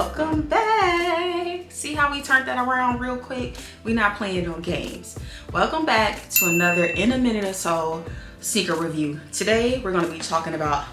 welcome back. See how we turned that around real quick? We're not playing no games. Welcome back to another In a Minute or So sneaker review. Today we're going to be talking about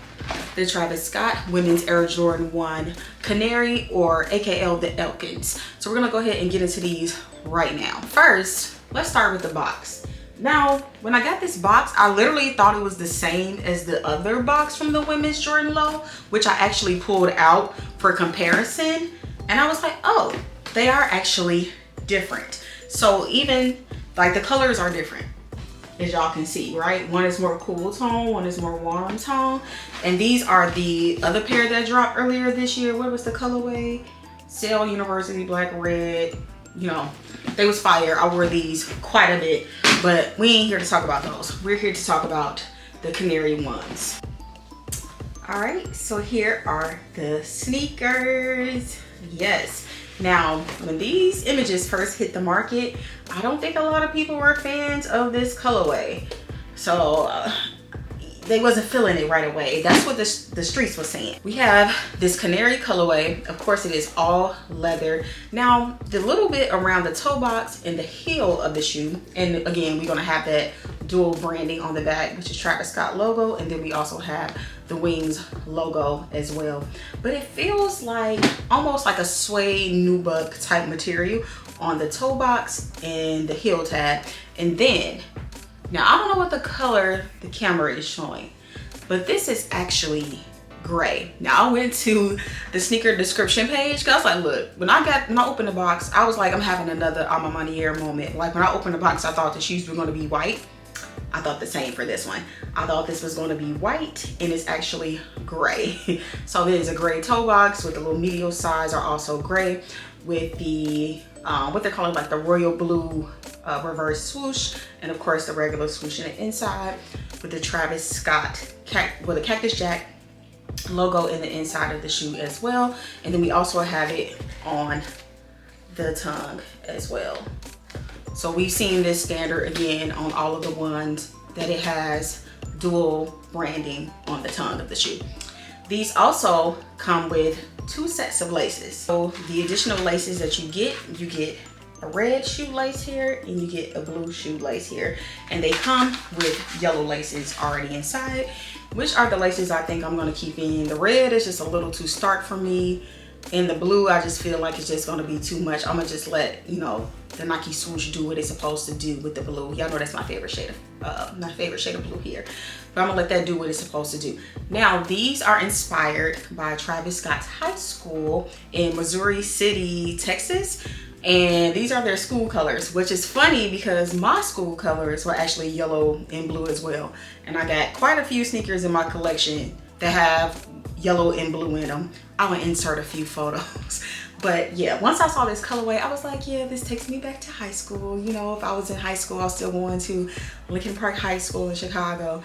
the Travis Scott Women's Air Jordan 1 Canary, or AKA the Elkins. So we're going to go ahead and get into these right now. First, let's start with the box. Now, when I got this box, I literally thought it was the same as the other box from the Women's Jordan Low, which I actually pulled out for comparison. And I was like, oh, they are actually different. So even like the colors are different, as y'all can see, right? One is more cool tone, one is more warm tone. And these are the other pair that dropped earlier this year. What was the colorway? Sail University Black Red. You know, they was fire. I wore these quite a bit, but we ain't here to talk about those. We're here to talk about the Canary ones. All right, so here are the sneakers. Yes. Now, when these images first hit the market, I don't think a lot of people were fans of this colorway. So they wasn't feeling it right away. That's what the streets was saying. We have this Canary colorway. Of course, it is all leather. Now, the little bit around the toe box and the heel of the shoe, and again, we're gonna have that dual branding on the back, which is Travis Scott logo, and then we also have the Wings logo as well. But it feels like almost like a suede nubuck type material on the toe box and the heel tab. And then, now I don't know what the color the camera is showing, but this is actually gray. Now I went to the sneaker description page because I was like, look, when I opened the box, I was like, I'm having another Alma Maniere moment. Like when I opened the box, I thought the shoes were going to be white. I thought the same for this one. I thought this was going to be white, and it's actually gray. So there's a gray toe box with the little medial sides are also gray with the what they're calling like the royal blue reverse swoosh, and of course the regular swoosh in the inside with the Travis Scott with a Cactus Jack logo in the inside of the shoe as well. And then we also have it on the tongue as well. So we've seen this standard again on all of the ones that it has dual branding on the tongue of the shoe. These also come with 2 sets of laces. So the additional laces that you get a red shoelace here and you get a blue shoelace here. And they come with yellow laces already inside, which are the laces I think I'm gonna keep in. The red is just a little too stark for me. And the blue, I just feel like it's just gonna be too much. I'm gonna just let, you know, the Nike swoosh do what it's supposed to do with the blue. Y'all know that's my favorite shade of blue here. But I'm gonna let that do what it's supposed to do. Now, these are inspired by Travis Scott's high school in Missouri City, Texas. And these are their school colors, which is funny because my school colors were actually yellow and blue as well. And I got quite a few sneakers in my collection that have yellow and blue in them. I'm gonna insert a few photos. But yeah, once I saw this colorway, I was like, yeah, this takes me back to high school. You know, if I was in high school, I was still going to Lincoln Park High School in Chicago,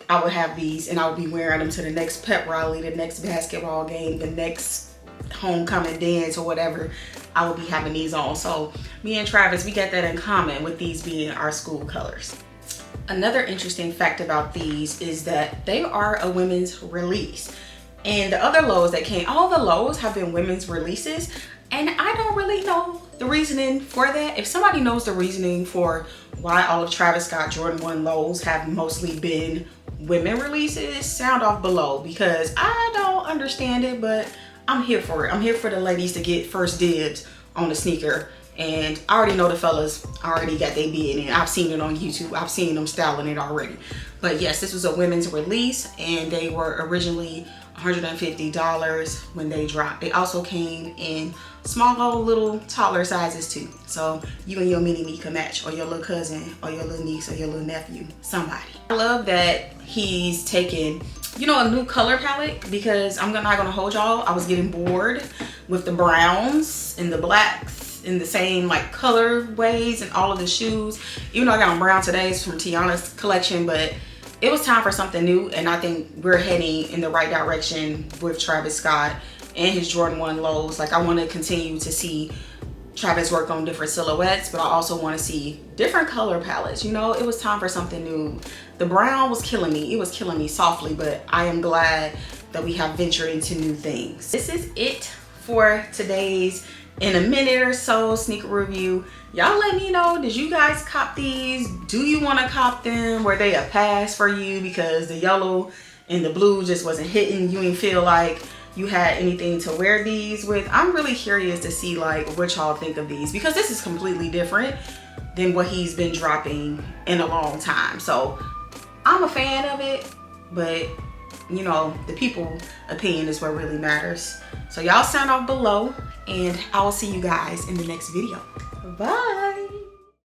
I would have these and I would be wearing them to the next pep rally, the next basketball game, the next homecoming dance or whatever. I would be having these on. So me and Travis, we got that in common with these being our school colors. Another interesting fact about these is that they are a women's release. And the other lows that came, all the lows have been women's releases. And I don't really know the reasoning for that. If somebody knows the reasoning for why all of Travis Scott Jordan 1 lows have mostly been women releases, sound off below, because I don't understand it, but I'm here for it. I'm here for the ladies to get first dibs on the sneaker. And I already know the fellas already got their bid in. I've seen it on YouTube. I've seen them styling it already. But yes, this was a women's release and they were originally $150 when they dropped. They also came in small, little, taller sizes too. So you and your mini-me can match, or your little cousin, or your little niece, or your little nephew, somebody. I love that he's taken, you know, a new color palette, because I'm not gonna hold y'all. I was getting bored with the browns and the blacks in the same like color ways and all of the shoes. Even though I got on brown today, it's from Tiana's collection, but it was time for something new, and I think we're heading in the right direction with Travis Scott and his Jordan 1 lows. Like, I want to continue to see Travis work on different silhouettes, but I also want to see different color palettes. You know, it was time for something new. The brown was killing me. It was killing me softly, but I am glad that we have ventured into new things. This is it for today's in a minute or so sneaker review. Y'all let me know, did you guys cop these? Do you want to cop them? Were they a pass for you because the yellow and the blue just wasn't hitting? You didn't feel like you had anything to wear these with? I'm really curious to see like what y'all think of these, because this is completely different than what he's been dropping in a long time. So I'm a fan of it, but you know, the people opinion is what really matters. So y'all sound off below, and I will see you guys in the next video. Bye.